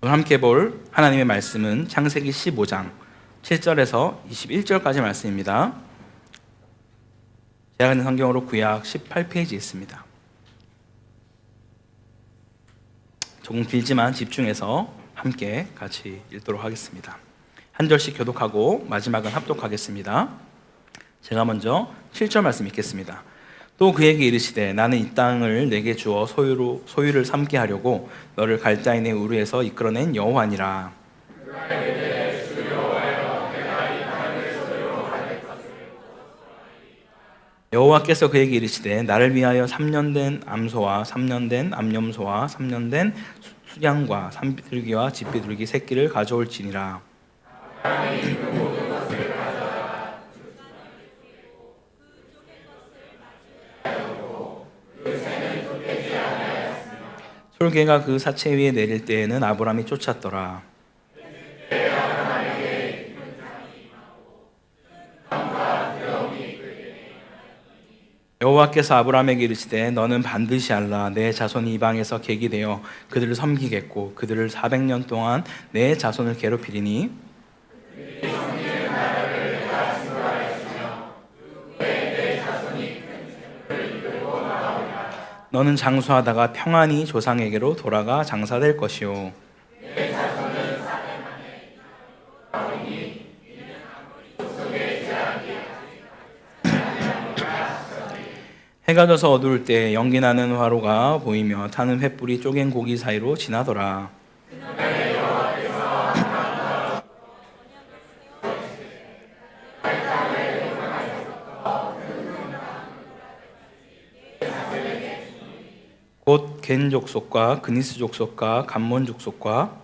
오늘 함께 볼 하나님의 말씀은 창세기 15장 7절에서 21절까지 말씀입니다. 제가 있는 성경으로 구약 18페이지 있습니다. 조금 길지만 집중해서 함께 같이 읽도록 하겠습니다. 한 절씩 교독하고 마지막은 합독하겠습니다. 제가 먼저 7절 말씀 읽겠습니다. 또 그에게 이르시되 나는 이 땅을 내게 주어 소유를 삼게 하려고 너를 갈대아인의 우르에서 이끌어낸 여호와니라. 여호와께서 그에게 이르시되 나를 위하여 3년 된 암소와 3년 된 암염소와 3년 된 수양과 산비둘기와 집비둘기 새끼를 가져올지니라. 솔개가 그 사체 위에 내릴 때에는 아브람이 쫓았더라. 여호와께서 아브람에게 이르시되 너는 반드시 알라. 내 자손이 이방에서 객이 되어 그들을 섬기겠고 그들을 400년 동안 내 자손을 괴롭히리니 너는 장수하다가 평안히 조상에게로 돌아가 장사될 것이요. 해가 져서 어두울 때 연기 나는 화로가 보이며 타는 횃불이 쪼갠 고기 사이로 지나더라. 곧 겐 족속과 그니스 족속과 감몬 족속과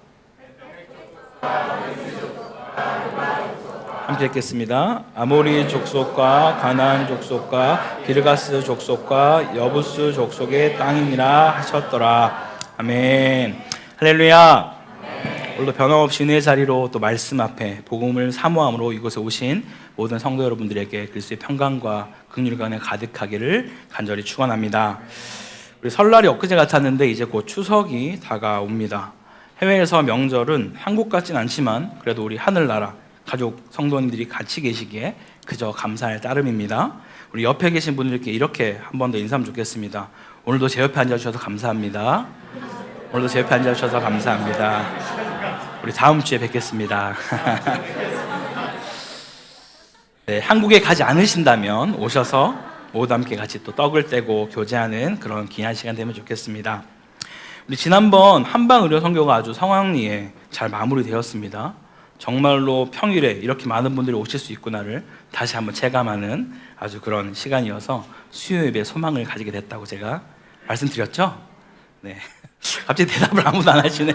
함께 읽겠습니다. 아모리 족속과 가나안 족속과 기르가스 족속과 여부스 족속의 땅이니라 하셨더라. 아멘. 할렐루야. 오늘도 변함없이 은혜의 자리로 또 말씀 앞에 복음을 사모함으로 이곳에 오신 모든 성도 여러분들에게 그리스도의 평강과 긍휼과 은혜 가득하기를 간절히 축원합니다. 우리 설날이 엊그제 같았는데 이제 곧 추석이 다가옵니다. 해외에서 명절은 한국 같진 않지만 그래도 우리 하늘나라 가족 성도님들이 같이 계시기에 그저 감사할 따름입니다. 우리 옆에 계신 분들께 이렇게 한 번 더 인사하면 좋겠습니다. 오늘도 제 옆에 앉아주셔서 감사합니다. 오늘도 제 옆에 앉아주셔서 감사합니다. 우리 다음 주에 뵙겠습니다. 네, 한국에 가지 않으신다면 오셔서 모두 함께 같이 또 떡을 떼고 교제하는 그런 귀한 시간 되면 좋겠습니다. 우리 지난번 한방의료 선교가 아주 성황리에 잘 마무리되었습니다. 정말로 평일에 이렇게 많은 분들이 오실 수 있구나를 다시 한번 체감하는 아주 그런 시간이어서 수요 예배에 소망을 가지게 됐다고 제가 말씀드렸죠? 네. 갑자기 대답을 아무도 안 하시네.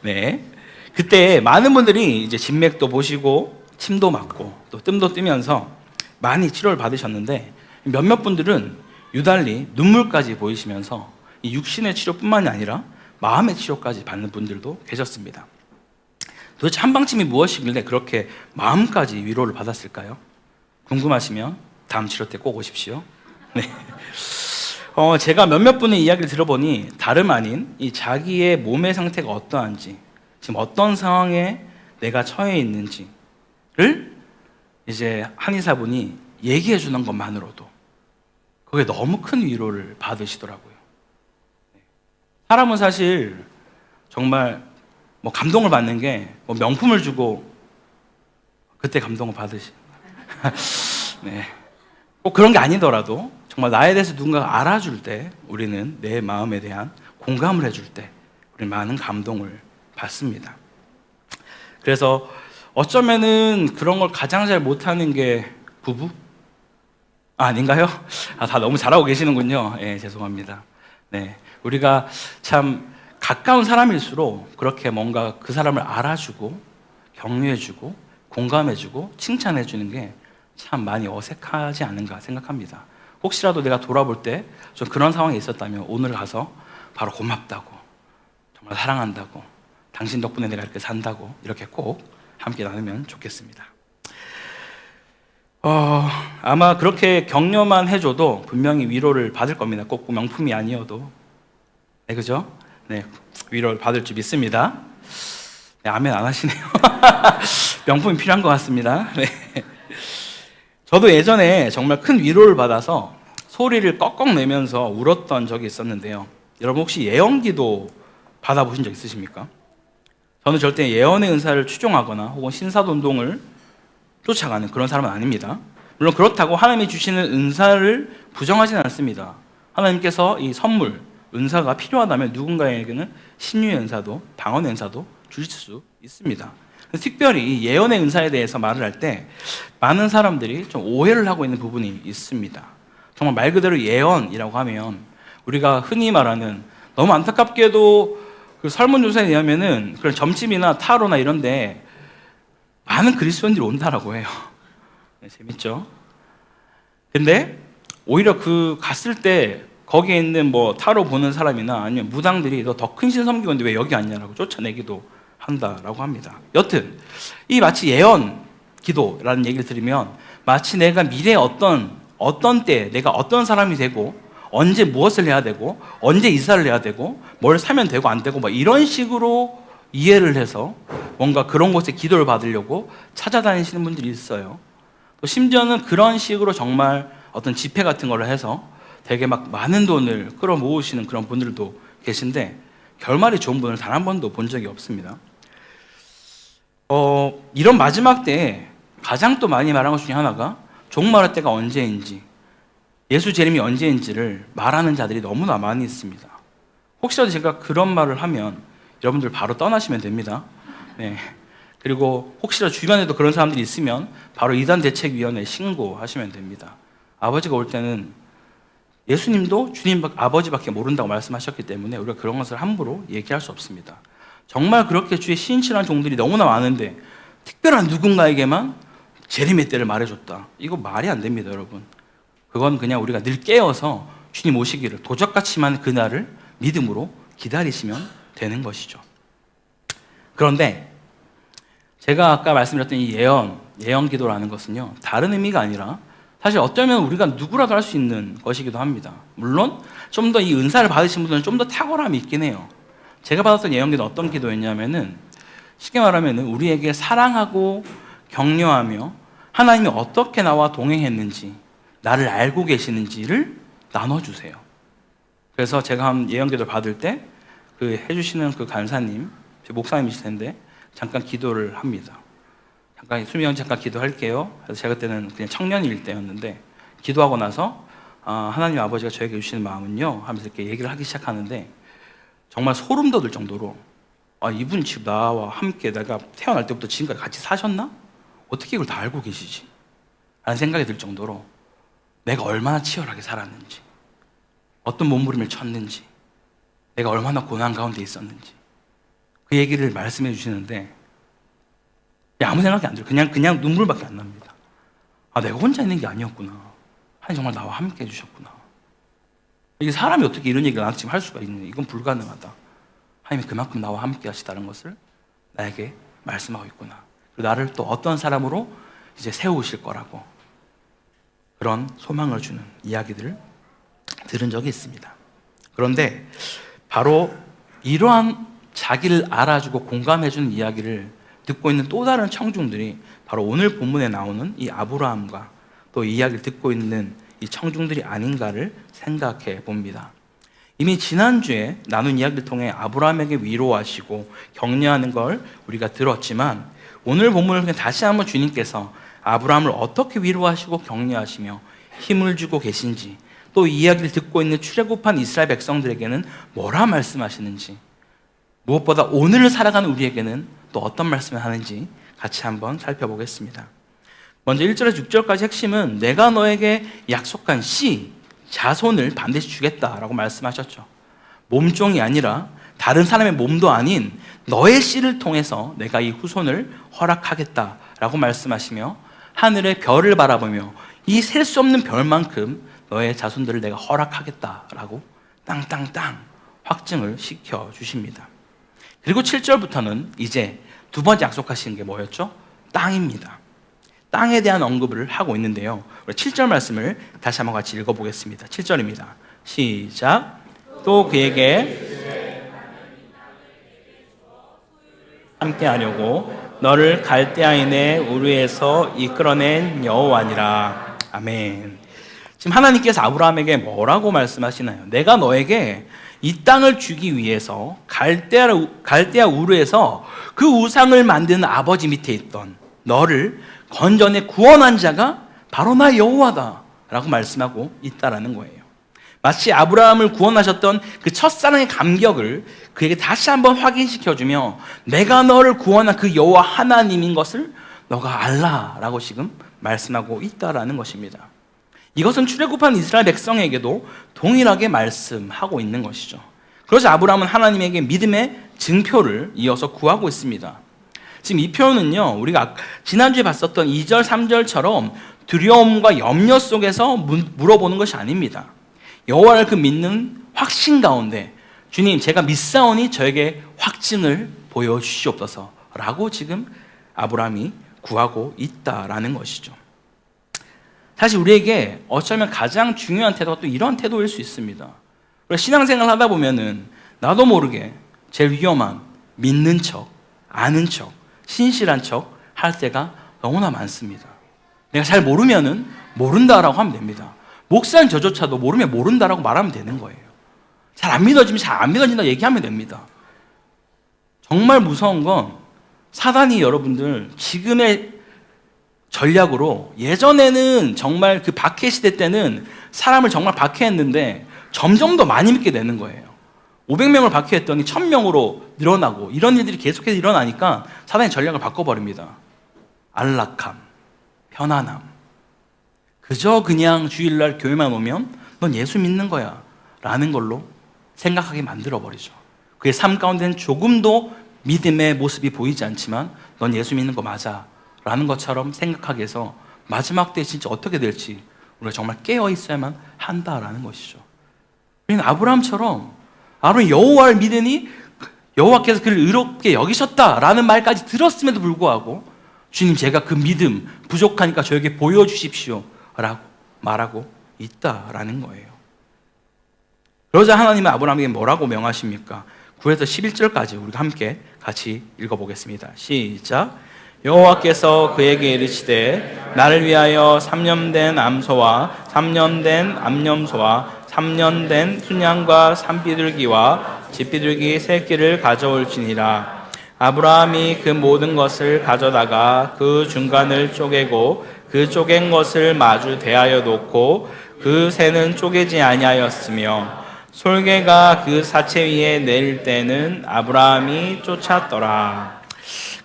네. 그때 많은 분들이 이제 진맥도 보시고 침도 맞고 또 뜸도 뜨면서 많이 치료를 받으셨는데 몇몇 분들은 유달리 눈물까지 보이시면서 이 육신의 치료뿐만이 아니라 마음의 치료까지 받는 분들도 계셨습니다. 도대체 한방침이 무엇이길래 그렇게 마음까지 위로를 받았을까요? 궁금하시면 다음 치료 때 꼭 오십시오. 네. 제가 몇몇 분의 이야기를 들어보니 다름 아닌 이 자기의 몸의 상태가 어떠한지, 지금 어떤 상황에 내가 처해 있는지를 이제 한의사분이 얘기해 주는 것만으로도 그게 너무 큰 위로를 받으시더라고요. 사람은 사실 정말 감동을 받는 게 명품을 주고 그때 감동을 받으시. 네. 꼭 그런 게 아니더라도 정말 나에 대해서 누군가가 알아줄 때 우리는 내 마음에 대한 공감을 해줄 때 우리는 많은 감동을 받습니다. 그래서 어쩌면은 그런 걸 가장 잘 못하는 게 부부? 아닌가요? 다 너무 잘하고 계시는군요. 네, 죄송합니다. 네, 우리가 참 가까운 사람일수록 그렇게 뭔가 그 사람을 알아주고 격려해주고 공감해주고 칭찬해주는 게 참 많이 어색하지 않은가 생각합니다. 혹시라도 내가 돌아볼 때 좀 그런 상황이 있었다면 오늘 가서 바로 고맙다고, 정말 사랑한다고, 당신 덕분에 내가 이렇게 산다고 이렇게 꼭 함께 나누면 좋겠습니다. 아마 그렇게 격려만 해줘도 분명히 위로를 받을 겁니다. 꼭 명품이 아니어도. 네, 그죠? 네, 위로를 받을 줄 믿습니다. 네, 아멘 안 하시네요. 명품이 필요한 것 같습니다. 네. 저도 예전에 정말 큰 위로를 받아서 소리를 꺽꺽 내면서 울었던 적이 있었는데요. 여러분 혹시 예언기도 받아보신 적 있으십니까? 저는 절대 예언의 은사를 추종하거나 혹은 신사돈동을 쫓아가는 그런 사람은 아닙니다. 물론 그렇다고 하나님이 주시는 은사를 부정하지는 않습니다. 하나님께서 이 선물, 은사가 필요하다면 누군가에게는 신유의 은사도 방언의 은사도 주실 수 있습니다. 특별히 이 예언의 은사에 대해서 말을 할 때 많은 사람들이 좀 오해를 하고 있는 부분이 있습니다. 정말 말 그대로 예언이라고 하면 우리가 흔히 말하는, 너무 안타깝게도 그 설문조사에 의하면은 그런 점집이나 타로나 이런데 많은 그리스도인들이 온다라고 해요. 네, 재밌죠? 근데 오히려 그 갔을 때 거기에 있는 뭐 타로 보는 사람이나 아니면 무당들이 너 더 큰 신 섬기고 있는데 왜 여기 왔냐라고 쫓아내기도 한다라고 합니다. 여튼 이 마치 예언 기도라는 얘기를 들으면 마치 내가 미래에 어떤 때 내가 어떤 사람이 되고 언제 무엇을 해야 되고 언제 이사를 해야 되고 뭘 사면 되고 안 되고 뭐 이런 식으로 이해를 해서 뭔가 그런 곳에 기도를 받으려고 찾아다니시는 분들이 있어요. 또 심지어는 그런 식으로 정말 어떤 집회 같은 걸 해서 되게 막 많은 돈을 끌어모으시는 그런 분들도 계신데 결말이 좋은 분을 단 한 번도 본 적이 없습니다. 이런 마지막 때에 가장 또 많이 말하는 것 중에 하나가 종말의 때가 언제인지, 예수 재림이 언제인지를 말하는 자들이 너무나 많이 있습니다. 혹시라도 제가 그런 말을 하면 여러분들 바로 떠나시면 됩니다. 네. 그리고 혹시라도 주변에도 그런 사람들이 있으면 바로 이단대책위원회에 신고하시면 됩니다. 아버지가 올 때는 예수님도 주님 아버지밖에 모른다고 말씀하셨기 때문에 우리가 그런 것을 함부로 얘기할 수 없습니다. 정말 그렇게 주의 신실한 종들이 너무나 많은데 특별한 누군가에게만 재림의 때를 말해줬다. 이거 말이 안 됩니다, 여러분. 그건 그냥 우리가 늘 깨어서 주님 오시기를 도적같이만 그날을 믿음으로 기다리시면 되는 것이죠. 그런데 제가 아까 말씀드렸던 이 예언 기도라는 것은요, 다른 의미가 아니라 사실 어쩌면 우리가 누구라도 할 수 있는 것이기도 합니다. 물론 좀 더 이 은사를 받으신 분들은 좀 더 탁월함이 있긴 해요. 제가 받았던 예언 기도는 어떤 기도였냐면은 쉽게 말하면 우리에게 사랑하고 격려하며 하나님이 어떻게 나와 동행했는지, 나를 알고 계시는지를 나눠주세요. 그래서 제가 한 예언 기도를 받을 때 그 해주시는 그 간사님, 목사님이실 텐데 잠깐 기도를 합니다. 잠깐 기도할게요. 그래서 제가 그때는 그냥 청년일 때였는데 기도하고 나서 하나님 아버지가 저에게 주시는 마음은요 하면서 이렇게 얘기를 하기 시작하는데 정말 소름 돋을 정도로 이분 지금 나와 함께 내가 태어날 때부터 지금까지 같이 사셨나? 어떻게 이걸 다 알고 계시지? 라는 생각이 들 정도로 내가 얼마나 치열하게 살았는지, 어떤 몸부림을 쳤는지, 내가 얼마나 고난 가운데 있었는지 그 얘기를 말씀해 주시는데 아무 생각이 안 들어요. 그냥 눈물밖에 안 납니다. 내가 혼자 있는 게 아니었구나. 하나님 정말 나와 함께 해주셨구나. 이게 사람이 어떻게 이런 얘기를 나한테 지금 할 수가 있느냐. 이건 불가능하다. 하나님이 그만큼 나와 함께 하시다는 것을 나에게 말씀하고 있구나. 그리고 나를 또 어떤 사람으로 이제 세우실 거라고 그런 소망을 주는 이야기들을 들은 적이 있습니다. 그런데 바로 이러한 자기를 알아주고 공감해주는 이야기를 듣고 있는 또 다른 청중들이 바로 오늘 본문에 나오는 이 아브라함과 또 이 이야기를 듣고 있는 이 청중들이 아닌가를 생각해 봅니다. 이미 지난주에 나눈 이야기를 통해 아브라함에게 위로하시고 격려하는 걸 우리가 들었지만 오늘 본문을 그냥 다시 한번 주님께서 아브라함을 어떻게 위로하시고 격려하시며 힘을 주고 계신지, 또 이 이야기를 듣고 있는 출애굽한 이스라엘 백성들에게는 뭐라 말씀하시는지, 무엇보다 오늘을 살아가는 우리에게는 또 어떤 말씀을 하는지 같이 한번 살펴보겠습니다. 먼저 1절에서 6절까지 핵심은 내가 너에게 약속한 씨, 자손을 반드시 주겠다라고 말씀하셨죠. 몸종이 아니라 다른 사람의 몸도 아닌 너의 씨를 통해서 내가 이 후손을 허락하겠다라고 말씀하시며 하늘의 별을 바라보며 이 셀 수 없는 별만큼 너의 자손들을 내가 허락하겠다라고 땅땅땅 확증을 시켜주십니다. 그리고 7절부터는 이제 두 번째 약속하시는 게 뭐였죠? 땅입니다. 땅에 대한 언급을 하고 있는데요. 7절 말씀을 다시 한번 같이 읽어보겠습니다. 7절입니다. 시작. 또 그에게 함께하려고 너를 갈대아인의 우르에서 이끌어낸 여호와니라. 아멘. 지금 하나님께서 아브라함에게 뭐라고 말씀하시나요? 내가 너에게 이 땅을 주기 위해서 갈대아 우르에서 그 우상을 만드는 아버지 밑에 있던 너를 건져내 구원한 자가 바로 나 여호와다 라고 말씀하고 있다라는 거예요. 마치 아브라함을 구원하셨던 그 첫사랑의 감격을 그에게 다시 한번 확인시켜주며 내가 너를 구원한 그 여호와 하나님인 것을 너가 알라라고 지금 말씀하고 있다라는 것입니다. 이것은 출애굽한 이스라엘 백성에게도 동일하게 말씀하고 있는 것이죠. 그래서 아브라함은 하나님에게 믿음의 증표를 이어서 구하고 있습니다. 지금 이 표현은요, 우리가 지난주에 봤었던 2절, 3절처럼 두려움과 염려 속에서 물어보는 것이 아닙니다. 여호와를 그 믿는 확신 가운데 주님, 제가 믿사오니 저에게 확증을 보여주시옵소서 라고 지금 아브라함이 구하고 있다라는 것이죠. 사실 우리에게 어쩌면 가장 중요한 태도가 또 이런 태도일 수 있습니다. 신앙생활 하다 보면은 나도 모르게 제일 위험한 믿는 척, 아는 척, 신실한 척 할 때가 너무나 많습니다. 내가 잘 모르면은 모른다라고 하면 됩니다. 목사는 저조차도 모르면 모른다라고 말하면 되는 거예요. 잘 안 믿어지면 잘 안 믿어진다 얘기하면 됩니다. 정말 무서운 건 사단이 여러분들 지금의 전략으로 예전에는 정말 그 박해 시대 때는 사람을 정말 박해했는데 점점 더 많이 믿게 되는 거예요. 500명을 박해했더니 1000명으로 늘어나고 이런 일들이 계속해서 일어나니까 사단이 전략을 바꿔버립니다. 안락함, 편안함. 그저 그냥 주일날 교회만 오면 넌 예수 믿는 거야 라는 걸로 생각하게 만들어버리죠. 그의 삶 가운데는 조금도 믿음의 모습이 보이지 않지만 넌 예수 믿는 거 맞아 라는 것처럼 생각하게 해서 마지막 때 진짜 어떻게 될지 우리가 정말 깨어 있어야만 한다라는 것이죠. 우리는 아브라함처럼 여호와를 믿으니 여호와께서 그를 의롭게 여기셨다라는 말까지 들었음에도 불구하고 주님, 제가 그 믿음 부족하니까 저에게 보여주십시오 라고 말하고 있다라는 거예요. 그러자 하나님은 아브라함에게 뭐라고 명하십니까? 9에서 11절까지 우리가 함께 같이 읽어보겠습니다. 시작. 여호와께서 그에게 이르시되 나를 위하여 3년 된 암소와 3년 된 암염소와 3년 된 순양과 산비둘기와 집비둘기 새끼를 가져올지니라. 아브라함이 그 모든 것을 가져다가 그 중간을 쪼개고 그 쪼갠 것을 마주 대하여 놓고 그 새는 쪼개지 아니하였으며 솔개가 그 사체 위에 내릴 때는 아브라함이 쫓았더라.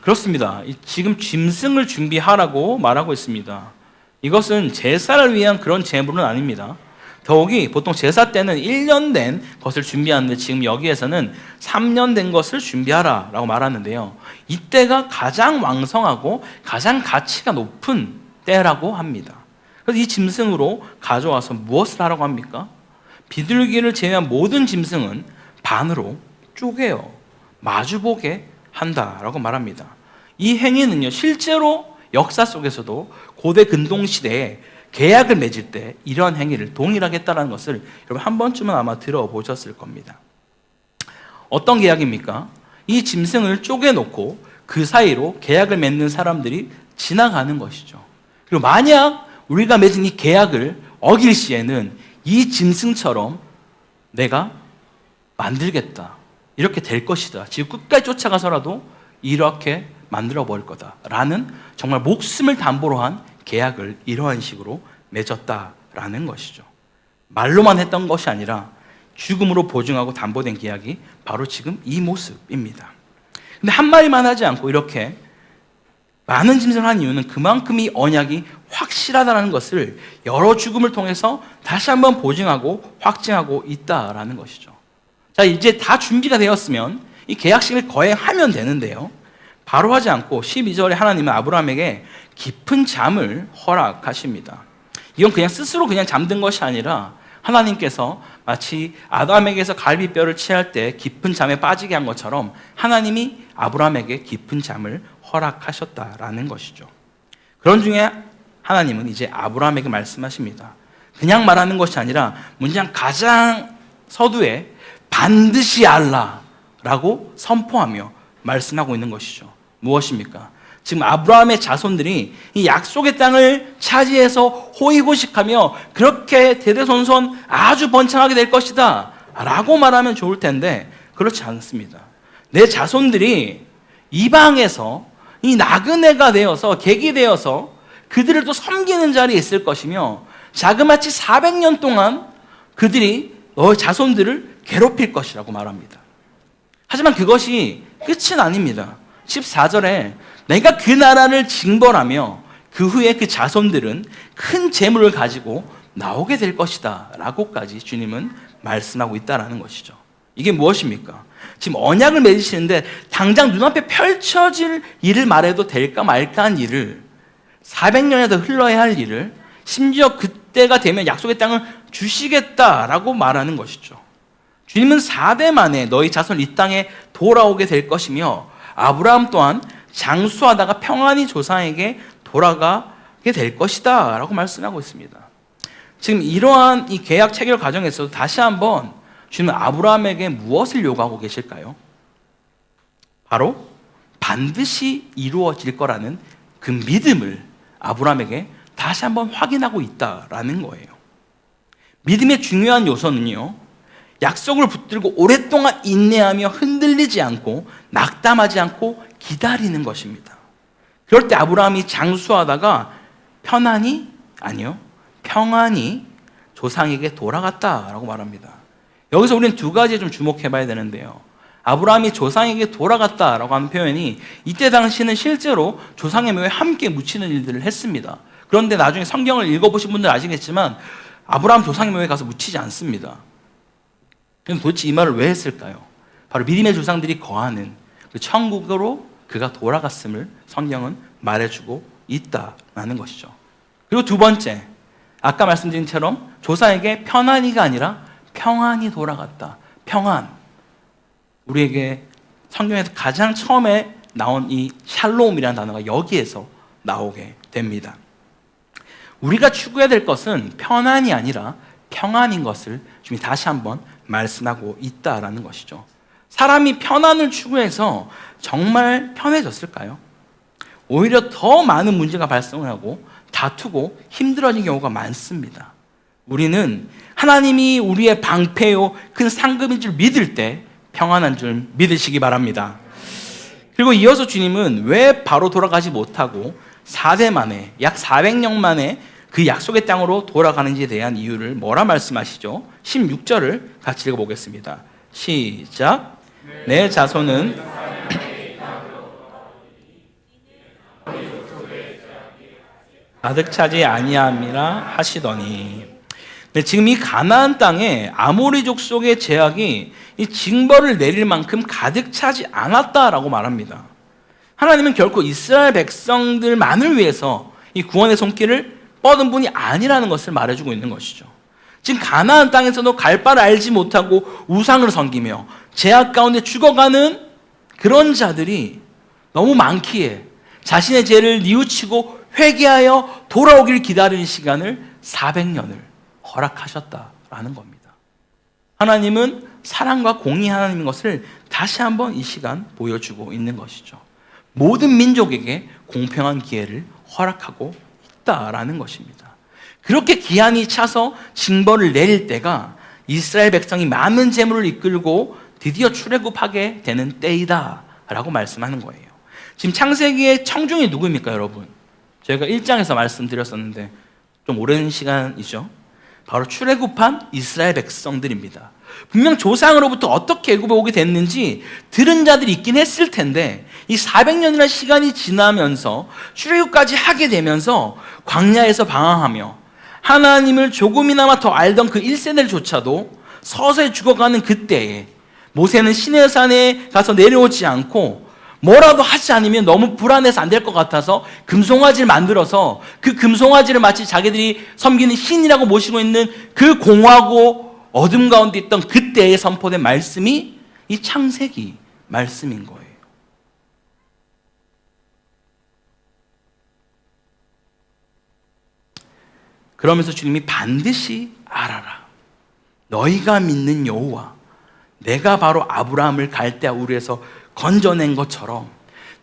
그렇습니다. 지금 짐승을 준비하라고 말하고 있습니다. 이것은 제사를 위한 그런 제물은 아닙니다. 더욱이 보통 제사 때는 1년 된 것을 준비하는데 지금 여기에서는 3년 된 것을 준비하라 라고 말하는데요, 이때가 가장 왕성하고 가장 가치가 높은 때라고 합니다. 그래서 이 짐승으로 가져와서 무엇을 하라고 합니까? 비둘기를 제외한 모든 짐승은 반으로 쪼개어 마주보게 한다라고 말합니다. 이 행위는요, 실제로 역사 속에서도 고대 근동시대에 계약을 맺을 때 이러한 행위를 동일하게 했다는 것을 여러분 한 번쯤은 아마 들어보셨을 겁니다. 어떤 계약입니까? 이 짐승을 쪼개놓고 그 사이로 계약을 맺는 사람들이 지나가는 것이죠. 그리고 만약 우리가 맺은 이 계약을 어길 시에는 이 짐승처럼 내가 만들겠다, 이렇게 될 것이다, 지금 끝까지 쫓아가서라도 이렇게 만들어 버릴 거다라는 정말 목숨을 담보로 한 계약을 이러한 식으로 맺었다라는 것이죠. 말로만 했던 것이 아니라 죽음으로 보증하고 담보된 계약이 바로 지금 이 모습입니다. 근데 한마디만 하지 않고 이렇게 많은 짐승을 한 이유는 그만큼 이 언약이 확실하다는 것을 여러 죽음을 통해서 다시 한번 보증하고 확증하고 있다라는 것이죠. 자, 이제 다 준비가 되었으면 이 계약식을 거행하면 되는데요, 바로 하지 않고 12절에 하나님은 아브라함에게 깊은 잠을 허락하십니다. 이건 그냥 스스로 그냥 잠든 것이 아니라 하나님께서 마치 아담에게서 갈비뼈를 취할 때 깊은 잠에 빠지게 한 것처럼 하나님이 아브라함에게 깊은 잠을 허락하셨다라는 것이죠. 그런 중에 하나님은 이제 아브라함에게 말씀하십니다. 그냥 말하는 것이 아니라 문장 가장 서두에 반드시 알라라고 선포하며 말씀하고 있는 것이죠. 무엇입니까? 지금 아브라함의 자손들이 이 약속의 땅을 차지해서 호의호식하며 그렇게 대대손손 아주 번창하게 될 것이다 라고 말하면 좋을 텐데 그렇지 않습니다. 내 자손들이 이방에서 이 나그네가 되어서 객이 되어서 그들을 또 섬기는 자리에 있을 것이며 자그마치 400년 동안 그들이 너의 자손들을 괴롭힐 것이라고 말합니다. 하지만 그것이 끝은 아닙니다. 14절에 내가 그 나라를 징벌하며 그 후에 그 자손들은 큰 재물을 가지고 나오게 될 것이다 라고까지 주님은 말씀하고 있다는 것이죠. 이게 무엇입니까? 지금 언약을 맺으시는데 당장 눈앞에 펼쳐질 일을 말해도 될까 말까한 일을 400년에 더 흘러야 할 일을 심지어 그때가 되면 약속의 땅을 주시겠다라고 말하는 것이죠. 주님은 4대 만에 너희 자손 이 땅에 돌아오게 될 것이며 아브라함 또한 장수하다가 평안히 조상에게 돌아가게 될 것이다 라고 말씀하고 있습니다. 지금 이러한 이 계약 체결 과정에서도 다시 한번 주님은 아브라함에게 무엇을 요구하고 계실까요? 바로 반드시 이루어질 거라는 그 믿음을 아브라함에게 다시 한번 확인하고 있다라는 거예요. 믿음의 중요한 요소는요, 약속을 붙들고 오랫동안 인내하며 흔들리지 않고 낙담하지 않고 기다리는 것입니다. 그럴 때 아브라함이 장수하다가 평안히 조상에게 돌아갔다라고 말합니다. 여기서 우리는 두 가지에 좀 주목해 봐야 되는데요. 아브라함이 조상에게 돌아갔다라고 하는 표현이 이때 당시는 실제로 조상의 묘에 함께 묻히는 일들을 했습니다. 그런데 나중에 성경을 읽어보신 분들 아시겠지만 아브라함 조상의 묘에 가서 묻히지 않습니다. 그럼 도대체 이 말을 왜 했을까요? 바로 믿음의 조상들이 거하는 그 천국으로 그가 돌아갔음을 성경은 말해주고 있다라는 것이죠. 그리고 두 번째, 아까 말씀드린 처럼 조상에게 편안히가 아니라 평안히 돌아갔다. 평안. 우리에게 성경에서 가장 처음에 나온 이 샬롬이라는 단어가 여기에서 나오게 됩니다. 우리가 추구해야 될 것은 편안이 아니라 평안인 것을 주님이 다시 한번 말씀하고 있다라는 것이죠. 사람이 편안을 추구해서 정말 편해졌을까요? 오히려 더 많은 문제가 발생하고 다투고 힘들어진 경우가 많습니다. 우리는 하나님이 우리의 방패요 큰 상급인 줄 믿을 때 평안한 줄 믿으시기 바랍니다. 그리고 이어서 주님은 왜 바로 돌아가지 못하고 4대 만에 약 400년 만에 그 약속의 땅으로 돌아가는지에 대한 이유를 뭐라 말씀하시죠? 16절을 같이 읽어보겠습니다. 시작. 내 자손은 가득 차지 아니함이라 하시더니. 네, 지금 이 가나안 땅에 아모리 족속의 제약이 이 징벌을 내릴 만큼 가득 차지 않았다라고 말합니다. 하나님은 결코 이스라엘 백성들만을 위해서 이 구원의 손길을 뻗은 분이 아니라는 것을 말해주고 있는 것이죠. 지금 가나안 땅에서도 갈 바를 알지 못하고 우상을 섬기며 제약 가운데 죽어가는 그런 자들이 너무 많기에 자신의 죄를 뉘우치고 회개하여 돌아오길 기다리는 시간을 400년을 허락하셨다라는 겁니다. 하나님은 사랑과 공의 하나님인 것을 다시 한번 이 시간 보여주고 있는 것이죠. 모든 민족에게 공평한 기회를 허락하고 있다라는 것입니다. 그렇게 기한이 차서 징벌을 내릴 때가 이스라엘 백성이 많은 재물을 이끌고 드디어 출애굽하게 되는 때이다라고 말씀하는 거예요. 지금 창세기의 청중이 누구입니까, 여러분? 저희가 1장에서 말씀드렸었는데 좀 오랜 시간이죠. 바로 출애굽한 이스라엘 백성들입니다. 분명 조상으로부터 어떻게 애굽에 오게 됐는지 들은 자들이 있긴 했을 텐데 이 400년이라는 시간이 지나면서 출애굽까지 하게 되면서 광야에서 방황하며 하나님을 조금이나마 더 알던 그 1세대조차도 서서히 죽어가는 그때에 모세는 시내산에 가서 내려오지 않고 뭐라도 하지 않으면 너무 불안해서 안 될 것 같아서 금송아지를 만들어서 그 금송아지를 마치 자기들이 섬기는 신이라고 모시고 있는 그 공허하고 어둠 가운데 있던 그때에 선포된 말씀이 이 창세기 말씀인 거예요. 그러면서 주님이 반드시 알아라. 너희가 믿는 여호와, 내가 바로 아브라함을 갈대아 우르에서 건져낸 것처럼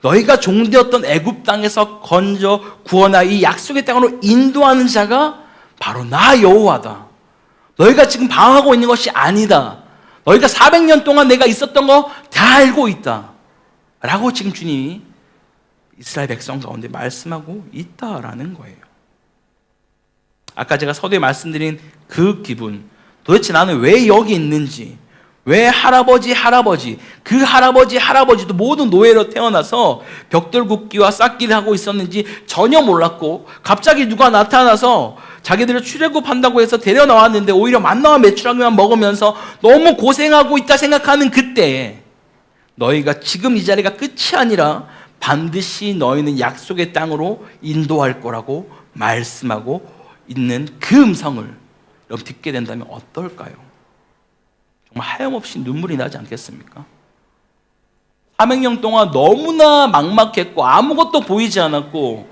너희가 종되었던 애굽 땅에서 건져 구원하여 이 약속의 땅으로 인도하는 자가 바로 나 여호와다. 너희가 지금 방황하고 있는 것이 아니다. 너희가 400년 동안 내가 있었던 거 다 알고 있다 라고 지금 주님이 이스라엘 백성 가운데 말씀하고 있다라는 거예요. 아까 제가 서두에 말씀드린 그 기분, 도대체 나는 왜 여기 있는지, 왜 그 할아버지도 모두 노예로 태어나서 벽돌 굽기와 쌓기를 하고 있었는지 전혀 몰랐고, 갑자기 누가 나타나서 자기들을 출애굽한다고 해서 데려 나왔는데 오히려 만나와 메추라기만 먹으면서 너무 고생하고 있다 생각하는 그때에 너희가 지금 이 자리가 끝이 아니라 반드시 너희는 약속의 땅으로 인도할 거라고 말씀하고 있는 그 음성을 여러분 듣게 된다면 어떨까요? 정말 하염없이 눈물이 나지 않겠습니까? 400년 동안 너무나 막막했고 아무것도 보이지 않았고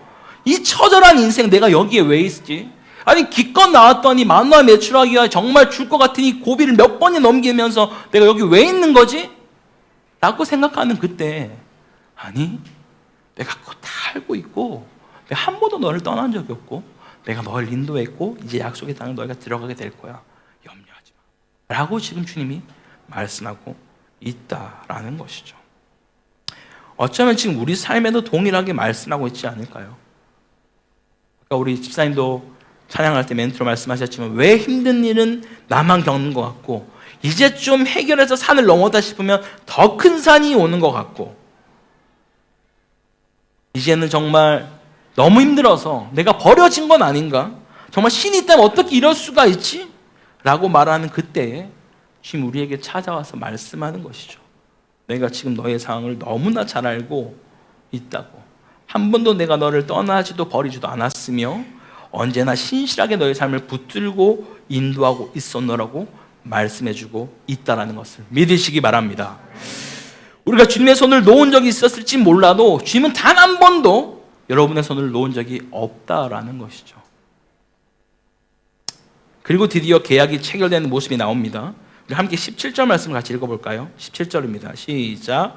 이 처절한 인생 내가 여기에 왜 있지? 아니 기껏 나왔더니 만나와 메추라기와 정말 줄 것 같으니 고비를 몇 번이 넘기면서 내가 여기 왜 있는 거지? 라고 생각하는 그때, 아니 내가 그거 다 알고 있고 내가 한 번도 너를 떠난 적이 없고 내가 너를 인도했고 이제 약속의 땅에 너희가 들어가게 될 거야, 염려하지 마 라고 지금 주님이 말씀하고 있다라는 것이죠. 어쩌면 지금 우리 삶에도 동일하게 말씀하고 있지 않을까요? 아까 우리 집사님도 찬양할 때 멘트로 말씀하셨지만 왜 힘든 일은 나만 겪는 것 같고 이제 좀 해결해서 산을 넘었다 싶으면 더 큰 산이 오는 것 같고 이제는 정말 너무 힘들어서 내가 버려진 건 아닌가? 정말 신이 있다면 어떻게 이럴 수가 있지? 라고 말하는 그때에 지금 우리에게 찾아와서 말씀하는 것이죠. 내가 지금 너의 상황을 너무나 잘 알고 있다고. 한 번도 내가 너를 떠나지도 버리지도 않았으며 언제나 신실하게 너의 삶을 붙들고 인도하고 있었노라고 말씀해주고 있다는 것을 믿으시기 바랍니다. 우리가 주님의 손을 놓은 적이 있었을지 몰라도 주님은 단 한 번도 여러분의 손을 놓은 적이 없다라는 것이죠. 그리고 드디어 계약이 체결되는 모습이 나옵니다. 우리 함께 17절 말씀 같이 읽어볼까요? 17절입니다. 시작.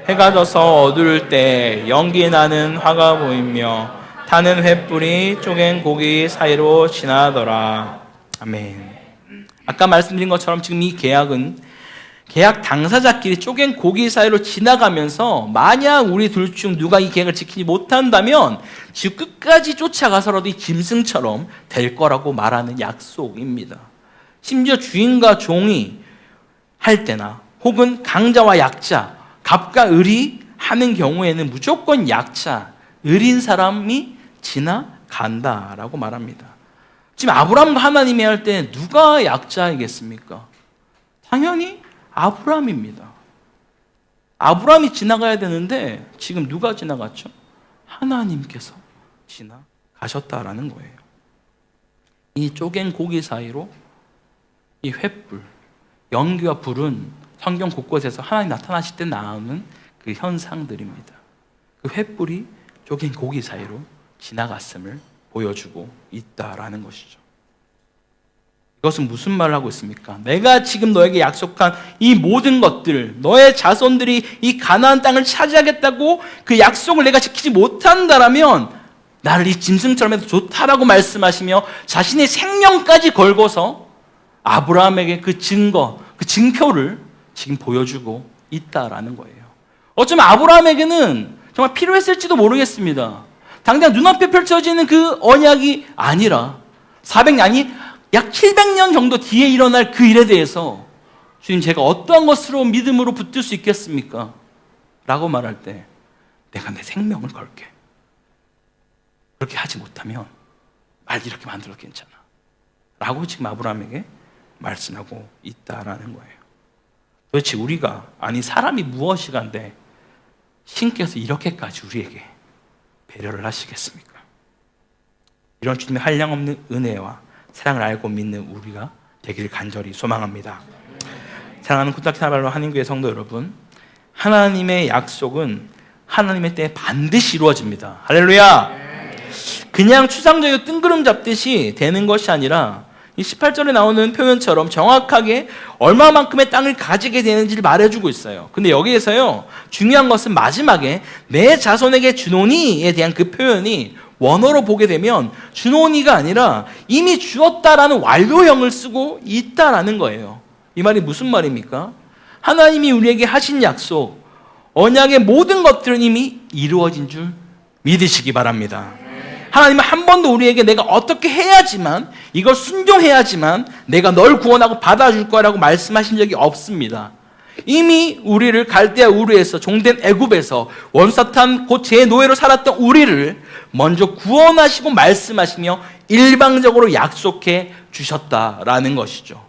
해가 져서 어두울 때 연기 나는 화가 보이며 타는 횃불이 쪼갠 고기 사이로 지나더라. 아멘. 아까 말씀드린 것처럼 지금 이 계약은 계약 당사자끼리 쪼갠 고기 사이로 지나가면서 만약 우리 둘 중 누가 이 계약을 지키지 못한다면 지금 끝까지 쫓아가서라도 이 짐승처럼 될 거라고 말하는 약속입니다. 심지어 주인과 종이 할 때나 혹은 강자와 약자, 갑과 을이 하는 경우에는 무조건 약자, 을인 사람이 지나간다라고 말합니다. 지금 아브라함과 하나님이 할 때 누가 약자이겠습니까? 당연히 아브라함입니다. 아브라함이 지나가야 되는데 지금 누가 지나갔죠? 하나님께서 지나가셨다라는 거예요. 이 쪼갠 고기 사이로 이 횃불, 연기와 불은 성경 곳곳에서 하나님 나타나실 때 나오는 그 현상들입니다. 그 횃불이 쪼갠 고기 사이로 지나갔음을 보여주고 있다라는 것이죠. 이것은 무슨 말을 하고 있습니까? 내가 지금 너에게 약속한 이 모든 것들, 너의 자손들이 이 가나안 땅을 차지하겠다고 그 약속을 내가 지키지 못한다라면 나를 이 짐승처럼 해도 좋다라고 말씀하시며 자신의 생명까지 걸고서 아브라함에게 그 증거, 그 증표를 지금 보여주고 있다라는 거예요. 어쩌면 아브라함에게는 정말 필요했을지도 모르겠습니다. 당장 눈앞에 펼쳐지는 그 언약이 아니라 400년 아니 약 700년 정도 뒤에 일어날 그 일에 대해서 주님 제가 어떠한 것으로 믿음으로 붙들 수 있겠습니까? 라고 말할 때 내가 내 생명을 걸게. 그렇게 하지 못하면 말 이렇게 만들어도 괜찮아 라고 지금 아브라함에게 말씀하고 있다라는 거예요. 도대체 우리가 아니 사람이 무엇이간데 신께서 이렇게까지 우리에게 배려를 하시겠습니까? 이런 주님의 한량없는 은혜와 사랑을 알고 믿는 우리가 되기를 간절히 소망합니다. 사랑하는 쿠타키나발로 한인교회 성도 여러분, 하나님의 약속은 하나님의 때에 반드시 이루어집니다. 할렐루야! 그냥 추상적이고 뜬구름 잡듯이 되는 것이 아니라 이 18절에 나오는 표현처럼 정확하게 얼마만큼의 땅을 가지게 되는지를 말해주고 있어요. 근데 여기에서요, 중요한 것은 마지막에 내 자손에게 주노니에 대한 그 표현이 원어로 보게 되면 주노니가 아니라 이미 주었다라는 완료형을 쓰고 있다라는 거예요. 이 말이 무슨 말입니까? 하나님이 우리에게 하신 약속, 언약의 모든 것들은 이미 이루어진 줄 믿으시기 바랍니다. 하나님은 한 번도 우리에게 내가 어떻게 해야지만, 이걸 순종해야지만 내가 널 구원하고 받아줄 거라고 말씀하신 적이 없습니다. 이미 우리를 갈대아 우르에서 종된 애굽에서 원사탄 곧 제 노예로 살았던 우리를 먼저 구원하시고 말씀하시며 일방적으로 약속해 주셨다라는 것이죠.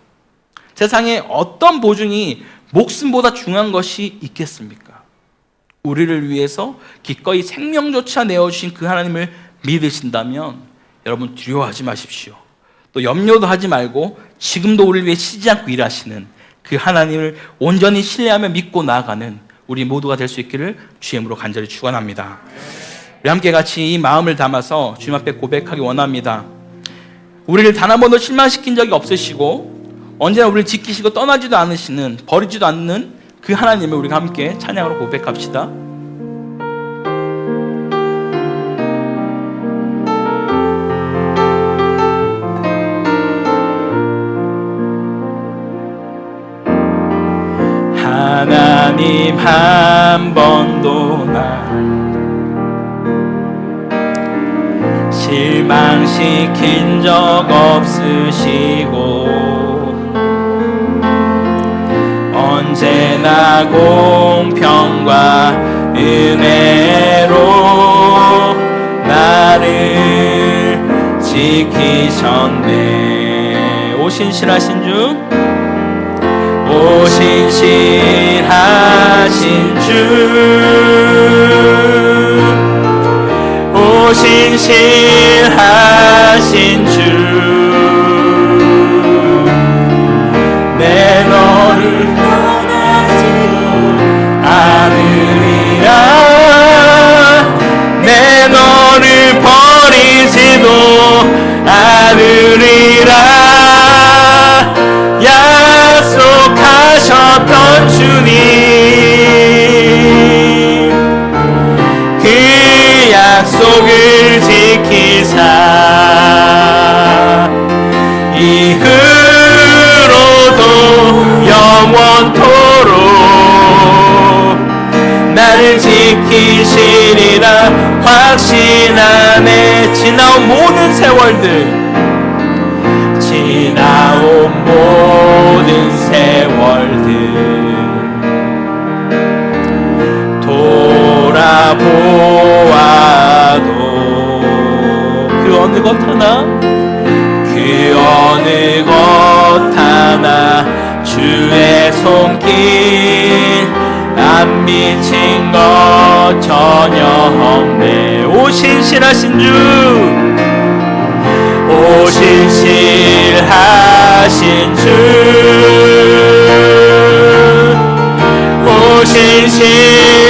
세상에 어떤 보증이 목숨보다 중요한 것이 있겠습니까? 우리를 위해서 기꺼이 생명조차 내어주신 그 하나님을 믿으신다면 여러분 두려워하지 마십시오. 또 염려도 하지 말고 지금도 우리를 위해 쉬지 않고 일하시는 그 하나님을 온전히 신뢰하며 믿고 나아가는 우리 모두가 될 수 있기를 주의 이름으로 간절히 축원합니다. 우리 함께 같이 이 마음을 담아서 주님 앞에 고백하기 원합니다. 우리를 단 한 번도 실망시킨 적이 없으시고 언제나 우리를 지키시고 떠나지도 않으시는, 버리지도 않는 그 하나님을 우리가 함께 찬양으로 고백합시다. 하나님 한 번도 날 실망시킨 적 없으시고 언제나 공평과 은혜로 나를 지키셨네. 오신실하신 주, 오신실하신 주, 오신실하신 주, 내 너를 떠나지도 않으리라, 내 너를 버리지도 않으리라. 약속하셨던 주님, 그 약속을 지키사 이후로도 영원토록 나를 지키시리라 확신하네. 지나온 모든 세월들, 지나온 모든 세월들 돌아보아도 그 어느 것 하나, 그 어느 것 하나 주의 손길 안 미친 것 전혀 없네. 오신실하신 주, 오신실하신 주,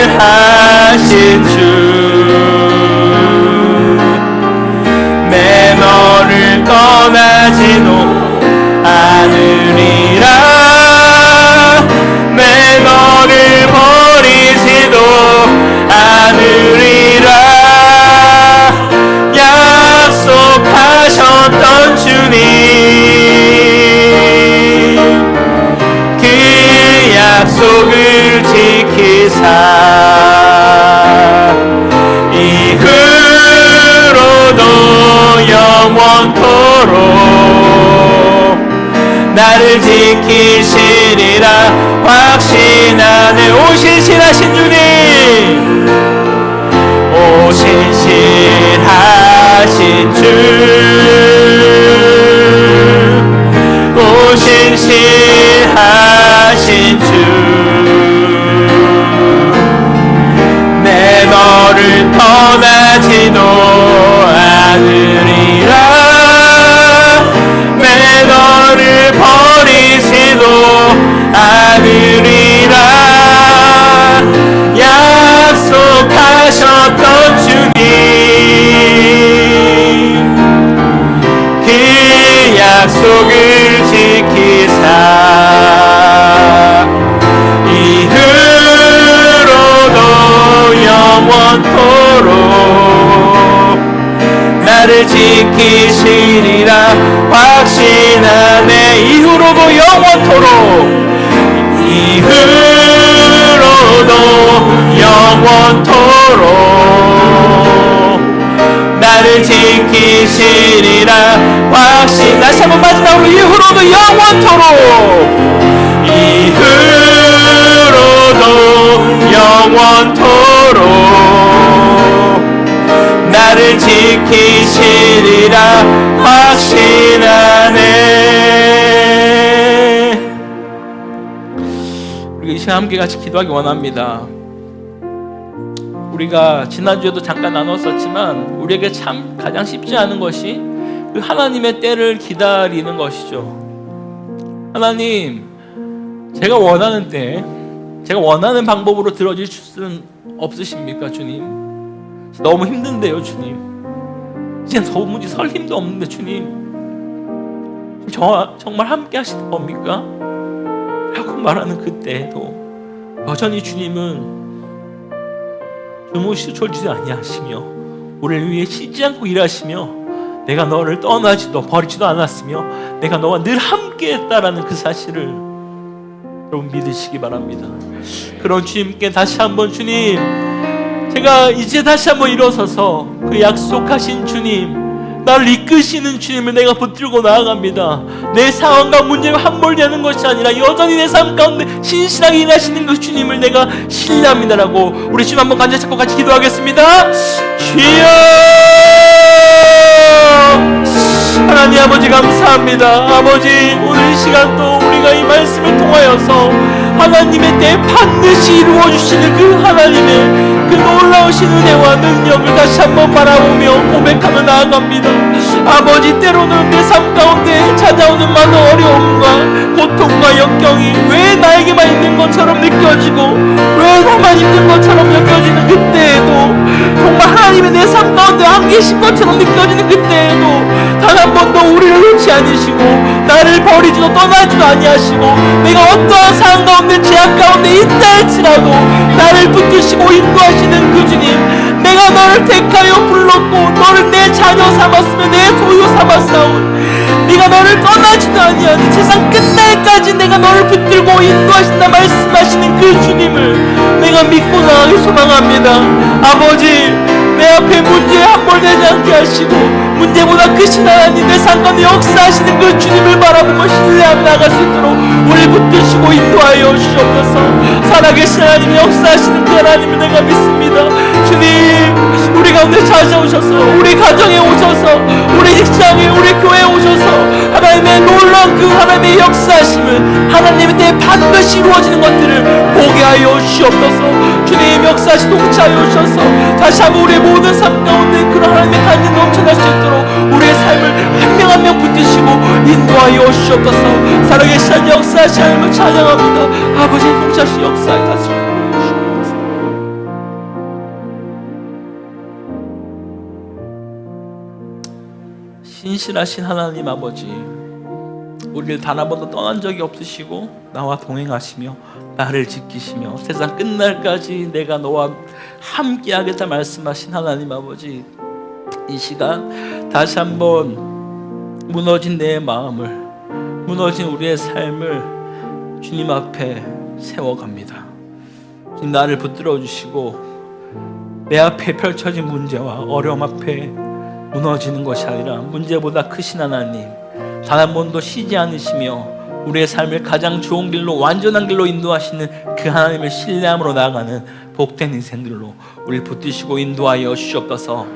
오신실하신 주, 내 너를 떠나지도 않으리라, 내 너를 버리지도 않으리라. 약속하셨던 주님, 그 약속을 지키사 이후로도 영원토록 나를 지키시리라 확신하네. 오신실하신 주님, 오신실하신 주, 오신실하신 주, 내 너를 떠나지도 않으리라, 내 너를 버리지도 않으리라. 약속하셨던 주님, 지키시리라 확신하네. 이후로도 영원토록, 이후로도 영원토록 나를 지키시리라 확신. 다시 한번 마지막으로 이후로도 영원토록, 이후로도 영원토록 나를 지키시리라 확신하네. 우리가 이 시간 함께 같이 기도하기 원합니다. 우리가 지난주에도 잠깐 나눴었지만 우리에게 참 가장 쉽지 않은 것이 그 하나님의 때를 기다리는 것이죠. 하나님, 제가 원하는 때, 제가 원하는 방법으로 들어질 수는 없으십니까, 주님? 너무 힘든데요, 주님. 이제 도무지 설 힘도 없는데, 주님. 정말 함께 하실 겁니까? 라고 말하는 그때에도 여전히 주님은 졸지도 아니하시며 우리를 위해 쉬지 않고 일하시며 내가 너를 떠나지도 버리지도 않았으며 내가 너와 늘 함께 했다라는 그 사실을 여러분 믿으시기 바랍니다. 그런 주님께 다시 한번, 주님, 제가 이제 다시 한번 일어서서 그 약속하신 주님, 나를 이끄시는 주님을 내가 붙들고 나아갑니다. 내 상황과 문제가 함몰되는 것이 아니라 여전히 내 삶 가운데 신실하게 일하시는 그 주님을 내가 신뢰합니다라고 우리 주님 한번 간절히 잡고 같이 기도하겠습니다. 주여, 하나님 아버지 감사합니다. 아버지, 오늘 시간 또 우리가 이 말씀을 통하여서 하나님의 때에 반드시 이루어주시는 그 하나님의 그 놀라우신 은혜와 능력을 다시 한번 바라보며 고백하며 나아갑니다. 아버지, 때로는 내 삶 가운데 찾아오는 많은 어려움과 고통과 역경이 왜 나에게만 있는 것처럼 느껴지고 왜 나만 힘든 것처럼 느껴지는 그때에도, 정말 하나님의 내 삶 가운데 안 계신 것처럼 느껴지는 그때에도 단 한 번도 우리를 놓지 않으시고 나를 버리지도 떠나지도 아니하시고 내가 어떠한 상황 가운데 제약 가운데 있다 할지라도 나를 붙드시고 인도하시는 그 주님, 내가 너를 택하여 불렀고 너를 내 자녀 삼았으며 내 소유 삼았사오니 네가 너를 떠나지도 아니하니 세상 끝날까지 내가 너를 붙들고 인도하신다 말씀하시는 그 주님을 내가 믿고 나아가기 소망합니다. 아버지, 내 앞에 문제에 함몰되지 않게 하시고 문제보다 크신 하나님, 내 상관에 역사하시는 그 주님을 바라보며 신뢰하며 나갈 수 있도록 우리를 붙드시고 인도하여 주시옵소서. 살아계신 하나님, 역사하시는 그 하나님을 내가 믿습니다. 주님, 우리 가운데 찾아오셔서 우리 가정에 오셔서 우리 직장에 우리 교회에 오셔서 하나님의 놀라운 그 하나님의 역사하심을 하나님의 때에 반드시 이루어지는 것들을 보게 하여 주시옵소서. 주님, 역사하시 동치하여 주셔서 다시 한번 우리의 모든 삶 가운데 그런 하나님의 간증 넘쳐날 수 있도록 우리의 삶을 한 명 한 명 붙드시고 인도하여 주시옵소서. 살아계신 하나님, 역사하시 하나님을 찬양합니다. 아버지, 동치하시 역사에 다스리고 신실하신 하나님 아버지, 우리를 단 한 번도 떠난 적이 없으시고 나와 동행하시며 나를 지키시며 세상 끝날까지 내가 너와 함께하겠다 말씀하신 하나님 아버지, 이 시간 다시 한번 무너진 내 마음을, 무너진 우리의 삶을 주님 앞에 세워갑니다. 주님, 나를 붙들어 주시고 내 앞에 펼쳐진 문제와 어려움 앞에 무너지는 것이 아니라 문제보다 크신 하나님, 단 한 번도 쉬지 않으시며 우리의 삶을 가장 좋은 길로, 완전한 길로 인도하시는 그 하나님을 신뢰함으로 나아가는 복된 인생들로 우리를 붙드시고 인도하여 주시옵소서.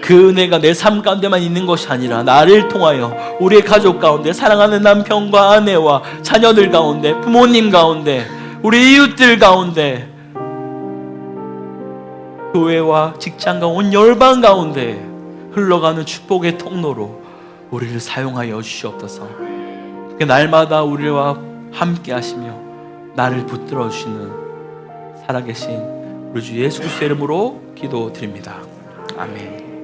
그 은혜가 내 삶 가운데만 있는 것이 아니라 나를 통하여 우리의 가족 가운데, 사랑하는 남편과 아내와 자녀들 가운데, 부모님 가운데, 우리 이웃들 가운데, 교회와 직장과 온 열방 가운데 흘러가는 축복의 통로로 우리를 사용하여 주시옵소서. 날마다 우리와 함께 하시며 나를 붙들어 주시는 살아계신 우리 주 예수 그리스도의 이름으로 기도드립니다. 아멘.